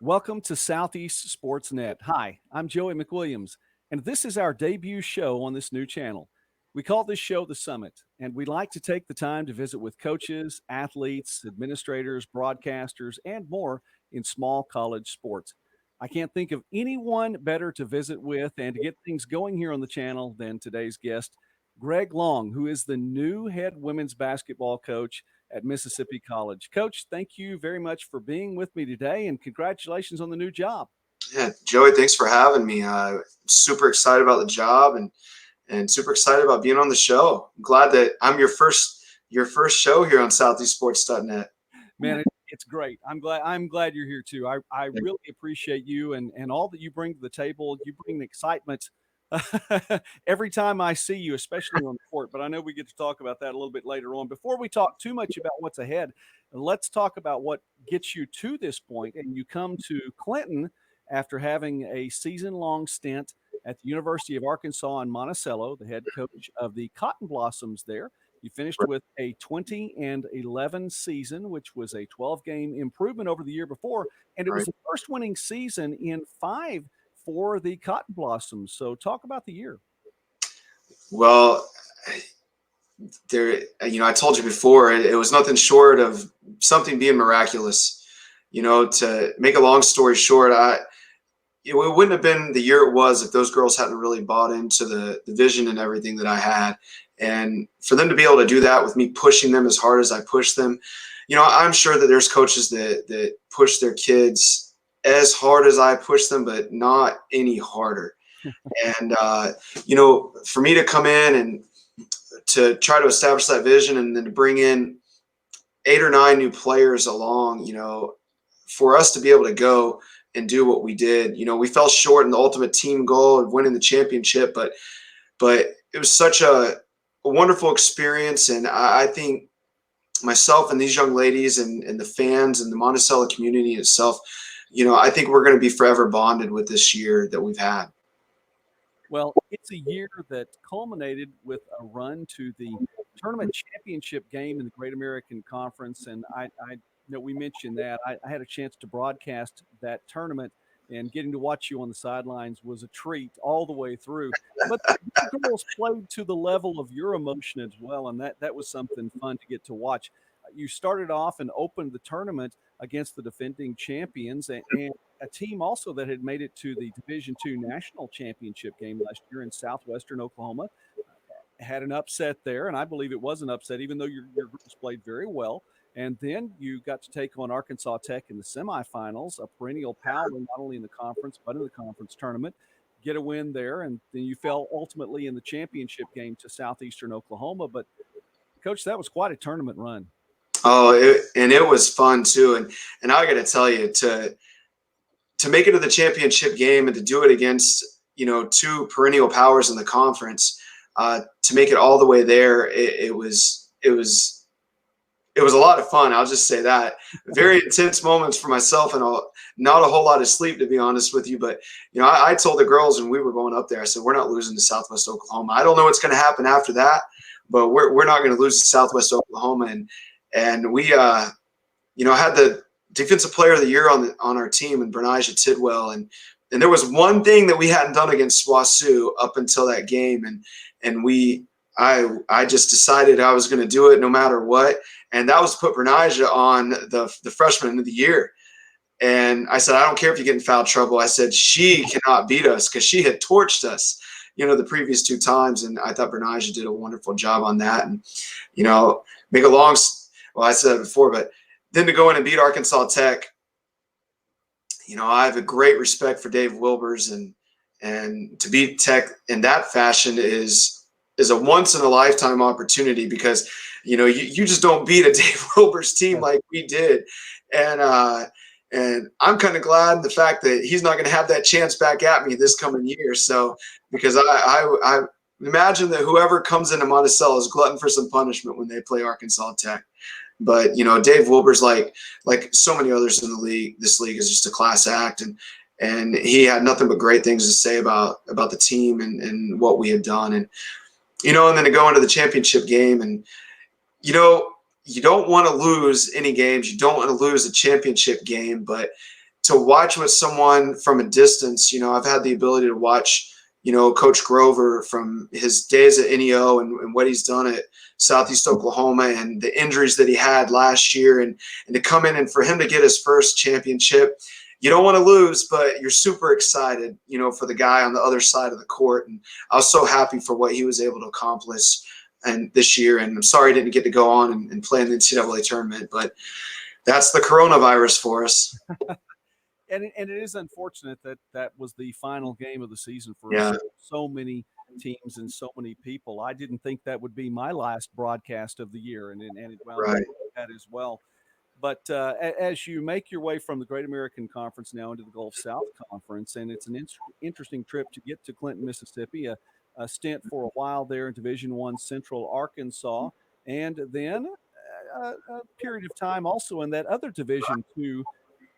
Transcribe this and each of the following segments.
Welcome to Southeast Sports Net. Hi, I'm Joey McWilliams, and this is our debut show on this new channel. We call this show The Summit, and we like to take the time to visit with coaches, athletes, administrators, broadcasters, and more in small college sports. I can't think of anyone better to visit with and to get things going here on the channel than today's guest, Greg Long, who is the new head women's basketball coach at Mississippi College. Coach, thank you very much for being with me today, and congratulations on the new job. Yeah, Joey, thanks for having me. Super excited about the job and super excited about being on the show. I'm glad that I'm your first show here on SoutheastSports.net. Man, it's great. I'm glad you're here too. I really appreciate you and all that you bring to the table. You bring the excitement every time I see you, especially on the court. But I know we get to talk about that a little bit later on. Before we talk too much about what's ahead, let's talk about what gets you to this point. And you come to Clinton after having a season-long stint at the University of Arkansas in Monticello, the head coach of the Cotton Blossoms there. You finished with a 20-11 season, which was a 12-game improvement over the year before, and it was the first winning season in 5 for the Cotton Blossoms. So talk about the year. Well, I told you before, it was nothing short of something being miraculous. To make a long story short, it wouldn't have been the year it was if those girls hadn't really bought into the vision and everything that I had. And for them to be able to do that with me pushing them as hard as I pushed them, I'm sure that there's coaches that push their kids as hard as I push them, but not any harder. And, for me to come in and to try to establish that vision and then to bring in 8 or 9 new players along, for us to be able to go and do what we did, we fell short in the ultimate team goal of winning the championship, but it was such a wonderful experience. And I think myself and these young ladies and the fans and the Monticello community itself, I think we're going to be forever bonded with this year that we've had. Well, it's a year that culminated with a run to the tournament championship game in the Great American Conference. And I we mentioned that. I had a chance to broadcast that tournament, and getting to watch you on the sidelines was a treat all the way through. But the girls played to the level of your emotion as well, and that was something fun to get to watch. You started off and opened the tournament against the defending champions and a team also that had made it to the Division II national championship game last year in southwestern Oklahoma. Had an upset there, and I believe it was an upset, even though your girls played very well. And then you got to take on Arkansas Tech in the semifinals, a perennial power not only in the conference but in the conference tournament. Get a win there, and then you fell ultimately in the championship game to Southeastern Oklahoma. But, Coach, that was quite a tournament run. Oh, it was fun too. And I got to tell you, to make it to the championship game and to do it against 2 perennial powers in the conference, to make it all the way there, it was a lot of fun. I'll just say that. Very intense moments for myself and not a whole lot of sleep, to be honest with you. But, I told the girls when we were going up there, I said, we're not losing to Southwest Oklahoma. I don't know what's going to happen after that, but we're not going to lose to Southwest Oklahoma. And we, had the defensive player of the year on our team in Bernijah Tidwell. And there was one thing that we hadn't done against SWOSU up until that game. And I just decided I was going to do it no matter what. And that was to put Bernijah on the freshman of the year. And I said, I don't care if you get in foul trouble. I said, she cannot beat us because she had torched us, the previous 2 times. And I thought Bernijah did a wonderful job on that. And, I said it before, but then to go in and beat Arkansas Tech, I have a great respect for Dave Wilbers, and to beat Tech in that fashion is a once in a lifetime opportunity because, you just don't beat a Dave Wilbers team like we did. And I'm kind of glad the fact that he's not going to have that chance back at me this coming year. So, because I imagine that whoever comes into Monticello is glutton for some punishment when they play Arkansas Tech. But, Dave Wilbur's like so many others in the league, this league is just a class act. And he had nothing but great things to say about the team and what we had done. And, and then to go into the championship game and, you don't want to lose any games. You don't want to lose a championship game, but to watch with someone from a distance, I've had the ability to watch, Coach Grover from his days at NEO and what he's done at Southeast Oklahoma and the injuries that he had last year and to come in and for him to get his first championship. You don't want to lose, but you're super excited, for the guy on the other side of the court. And I was so happy for what he was able to accomplish and this year. And I'm sorry I didn't get to go on and play in the NCAA tournament, but that's the coronavirus for us. And it is unfortunate that that was the final game of the season for Yeah. so many teams and so many people. I didn't think that would be my last broadcast of the year, and it wound up Right. like that as well. But as you make your way from the Great American Conference now into the Gulf South Conference, and it's an interesting trip to get to Clinton, Mississippi, a stint for a while there in Division I Central Arkansas, and then a period of time also in that other Division II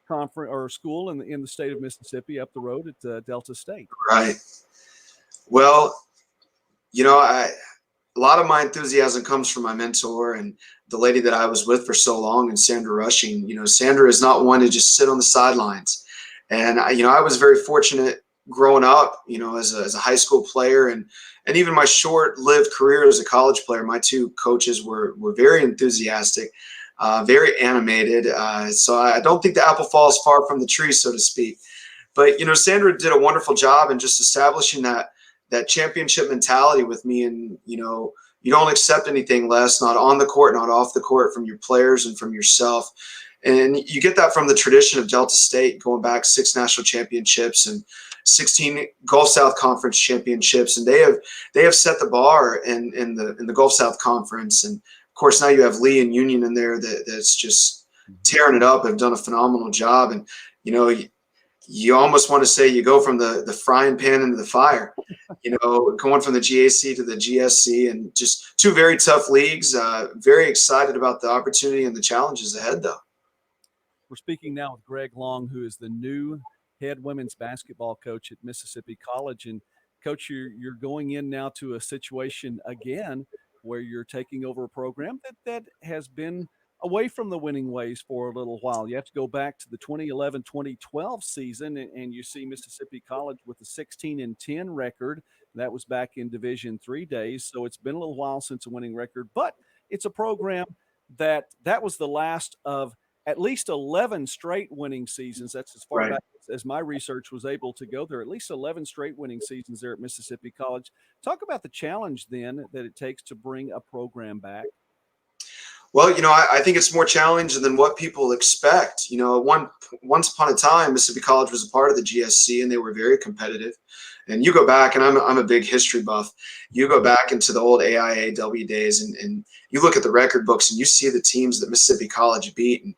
conference or school in the state of Mississippi up the road at Delta State. Right. Well, a lot of my enthusiasm comes from my mentor and the lady that I was with for so long, and Sandra Rushing. Sandra is not one to just sit on the sidelines. And I was very fortunate growing up, as a high school player and even my short-lived career as a college player. My two coaches were very enthusiastic, very animated. So I don't think the apple falls far from the tree, so to speak. But Sandra did a wonderful job in just establishing that championship mentality with me. And you don't accept anything less, not on the court, not off the court, from your players and from yourself. And you get that from the tradition of Delta State, going back 6 national championships and 16 Gulf South Conference championships, and they have set the bar in the Gulf South Conference. And of course, now you have Lee and Union in there that's just tearing it up. Have done a phenomenal job. And you almost want to say you go from the frying pan into the fire, going from the GAC to the GSC, and just two very tough leagues. Very excited about the opportunity and the challenges ahead, though. We're speaking now with Greg Long, who is the new head women's basketball coach at Mississippi College. And Coach, you're going in now to a situation again where you're taking over a program that has been away from the winning ways for a little while. You have to go back to the 2011-2012 season, and you see Mississippi College with a 16-10 record. That was back in Division III days. So it's been a little while since a winning record, but it's a program that was the last of at least 11 straight winning seasons. That's as far back as my research was able to go. There are at least 11 straight winning seasons there at Mississippi College. Talk about the challenge then that it takes to bring a program back. Well, I think it's more challenging than what people expect. Once upon a time, Mississippi College was a part of the GSC, and they were very competitive. And you go back, and I'm a big history buff. You go back into the old AIAW days, and you look at the record books, and you see the teams that Mississippi College beat. And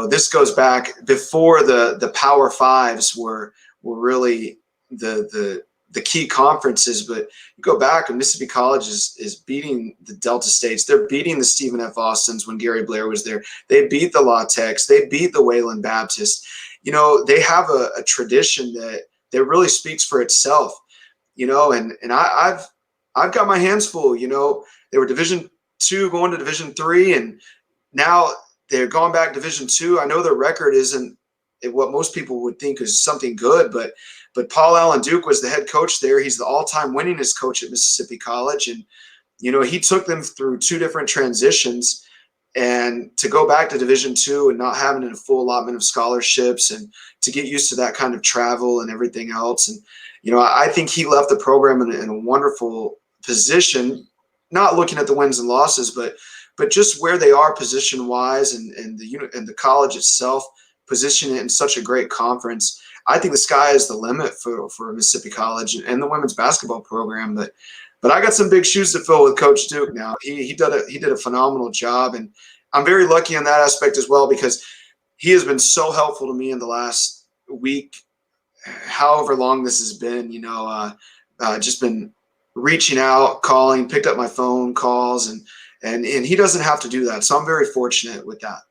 this goes back before the Power Fives were really the key conferences. But you go back, and Mississippi College is beating the Delta States. They're beating the Stephen F. Austins when Gary Blair was there. They beat the La Techs. They beat the Wayland Baptist. They have a tradition that really speaks for itself. And I've got my hands full. They were Division II going to Division III, and now they're going back Division II. I know their record isn't what most people would think is something good, but Paul Allen Duke was the head coach there. He's the all-time winningest coach at Mississippi College. And, he took them through 2 different transitions, and to go back to Division II and not having a full allotment of scholarships and to get used to that kind of travel and everything else. And, I think he left the program in a wonderful position, not looking at the wins and losses, but just where they are position-wise and the college itself, position it in such a great conference. I think the sky is the limit for Mississippi College and the women's basketball program. But I got some big shoes to fill with Coach Duke now. He did a phenomenal job, and I'm very lucky in that aspect as well, because he has been so helpful to me in the last week, however long this has been. Just been reaching out, calling, picked up my phone calls, and he doesn't have to do that. So I'm very fortunate with that.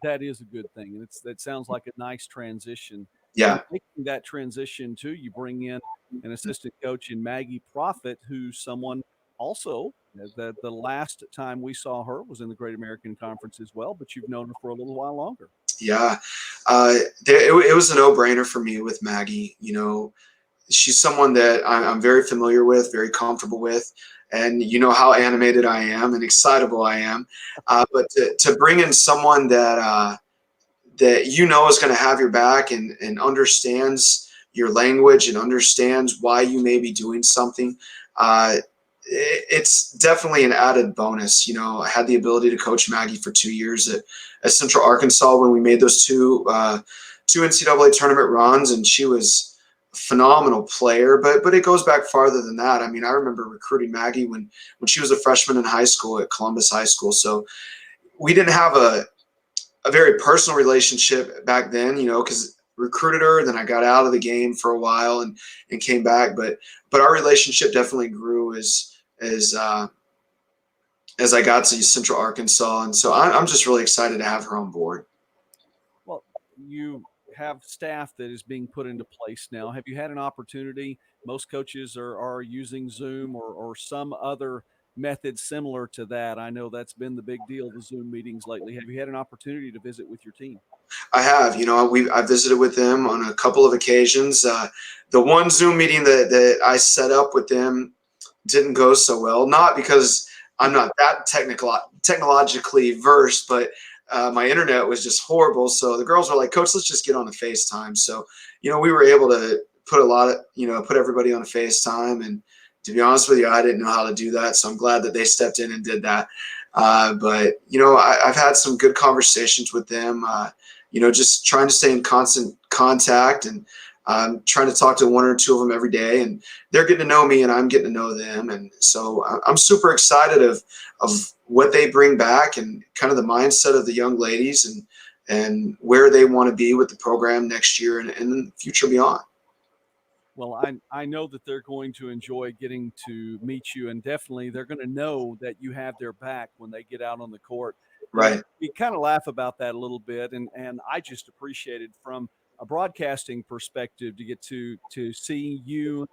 That is a good thing. And that sounds like a nice transition. Yeah. Making that transition too, you bring in an assistant coach in Maggie Profit, who's someone also the last time we saw her was in the Great American Conference as well, but you've known her for a little while longer. Yeah. It was a no-brainer for me with Maggie. You know, she's someone that I'm very familiar with, very comfortable with, and you know how animated I am and excitable I am. But to bring in someone that you know is going to have your back and understands your language and understands why you may be doing something, it's definitely an added bonus. You know, I had the ability to coach Maggie for 2 years at Central Arkansas when we made those two NCAA tournament runs, and she was a phenomenal player. But it goes back farther than that. I mean, I remember recruiting Maggie when she was a freshman in high school at Columbus High School. So we didn't have a very personal relationship back then, you know, because recruited her, then I got out of the game for a while and came back. But our relationship definitely grew as I got to Central Arkansas, and so I'm just really excited to have her on board. Well, you have staff that is being put into place now. Have you had an opportunity? Most coaches are using Zoom or some other method similar to that. I know that's been the big deal, the Zoom meetings lately. Have you had an opportunity to visit with your team? I have, you know, I visited with them on a couple of occasions. The one Zoom meeting that I set up with them didn't go so well, not because I'm not that technologically versed, but my internet was just horrible. So the girls were like, "Coach, let's just get on a FaceTime." So, you know, we were able to put everybody on a FaceTime. And to be honest with you, I didn't know how to do that. So I'm glad that they stepped in and did that. But, you know, I've had some good conversations with them, you know, just trying to stay in constant contact and trying to talk to one or two of them every day. And they're getting to know me and I'm getting to know them. And so I'm super excited of what they bring back and kind of the mindset of the young ladies and where they want to be with the program next year and the future beyond. Well, I know that they're going to enjoy getting to meet you, and definitely they're going to know that you have their back when they get out on the court. You know, Right. we kind of laugh about that a little bit, and I just appreciated from a broadcasting perspective to get to see you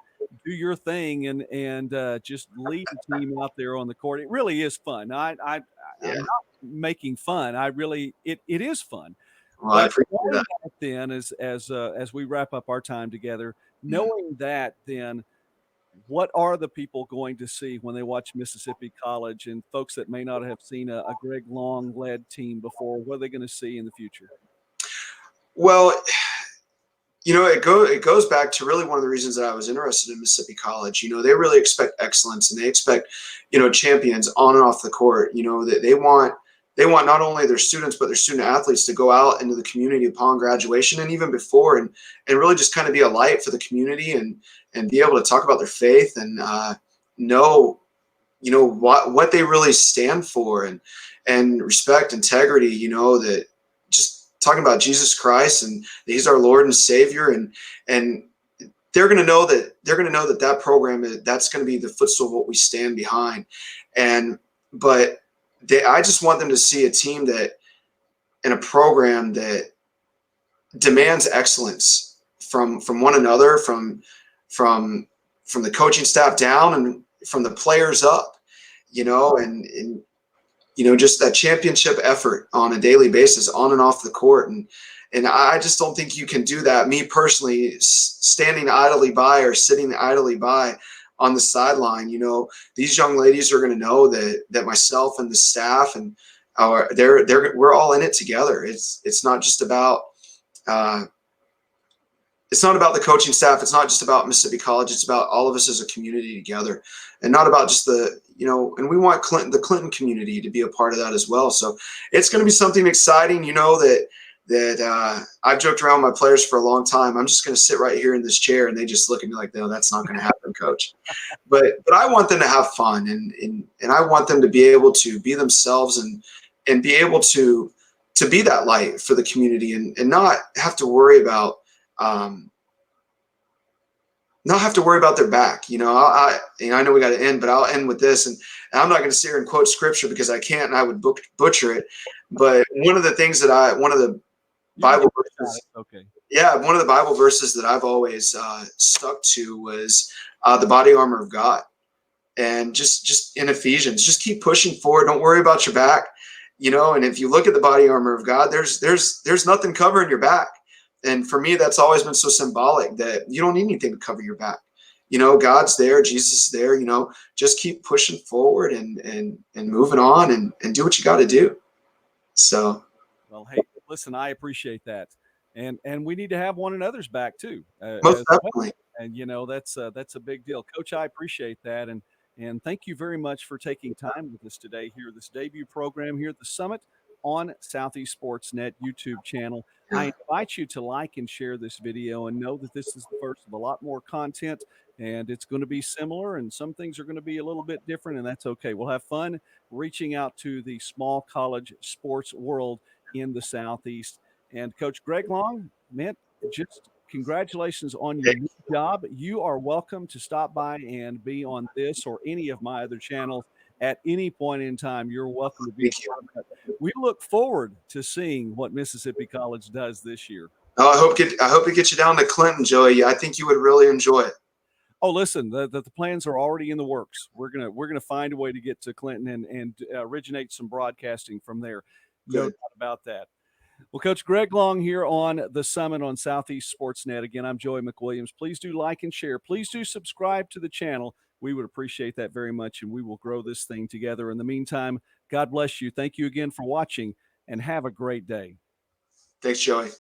do your thing and just lead the team out there on the court. It really is fun. Yeah. I'm not making fun. I really it is fun. Well, I But appreciate knowing that. that then as we wrap up our time together, Mhm. knowing that then, what are the people going to see when they watch Mississippi College and folks that may not have seen a Greg Long led team before, what are they gonna see in the future? Well, you know, it goes back to really one of the reasons that I was interested in Mississippi College. You know, they really expect excellence and they expect, you know, champions on and off the court. You know, that they want not only their students but their student athletes to go out into the community upon graduation and even before and really just kind of be a light for the community and be able to talk about their faith and know, you know, what they really stand for and respect integrity. You know, that just talking about Jesus Christ and he's our Lord and Savior and they're going to know that that program that's going to be the footstool of what we stand behind. And but I just want them to see a team that in a program that demands excellence from one another, from from the coaching staff down and from the players up, you know, and you know, just that championship effort on a daily basis on and off the court. And I just don't think you can do that. Me personally, standing idly by or sitting idly by on the sideline, you know, these young ladies are going to know that myself and the staff and we're all in it together. It's not just about uh, it's not about the coaching staff. It's not just about Mississippi College. It's about all of us as a community together, and not about just the, you know. And we want the Clinton community to be a part of that as well. So it's going to be something exciting. You know that I've joked around with my players for a long time. I'm just going to sit right here in this chair, and they just look at me like, "No, that's not going to happen, coach." But I want them to have fun, and I want them to be able to be themselves and be able to be that light for the community and not have to worry about um, not have to worry about their back. You know, I know we got to end, but I'll end with this, and I'm not going to sit here and quote scripture because I can't, and I would butcher it. But one of the things that one of the You can Bible joke about verses, it. Okay. yeah, one of the Bible verses that I've always stuck to was the body armor of God, and just in Ephesians, just keep pushing forward. Don't worry about your back. you know, and if you look at the body armor of God, there's nothing covering your back. And for me, that's always been so symbolic that you don't need anything to cover your back. You know, God's there, Jesus is there, you know, just keep pushing forward and moving on and do what you got to do. So, Well, hey, listen, I appreciate that. And we need to have one another's back too, most as well. definitely. And that's a big deal. Coach, I appreciate that. And thank you very much for taking time with us today here, this debut program here at the Summit on Southeast Sports Net YouTube channel. Yeah. I invite you to like and share this video and know that this is the first of a lot more content, and it's going to be similar and some things are going to be a little bit different, and that's okay. We'll have fun reaching out to the small college sports world in the Southeast. And Coach Greg Long, man, just congratulations on your new job. You are welcome to stop by and be on this or any of my other channels at any point in time. You're welcome to be a Thank you. part of that. We look forward to seeing what Mississippi College does this year. Oh, I hope it gets you down to Clinton, Joey. I think you would really enjoy it. Oh, listen, the plans are already in the works. We're gonna find a way to get to Clinton and originate some broadcasting from there. No Good. doubt about that. Well, Coach Greg Long here on the Summit on Southeast Sportsnet. Again, I'm Joey McWilliams. Please do like and share. Please do subscribe to the channel. We would appreciate that very much, and we will grow this thing together. In the meantime, God bless you. Thank you again for watching, and have a great day. Thanks, Joey.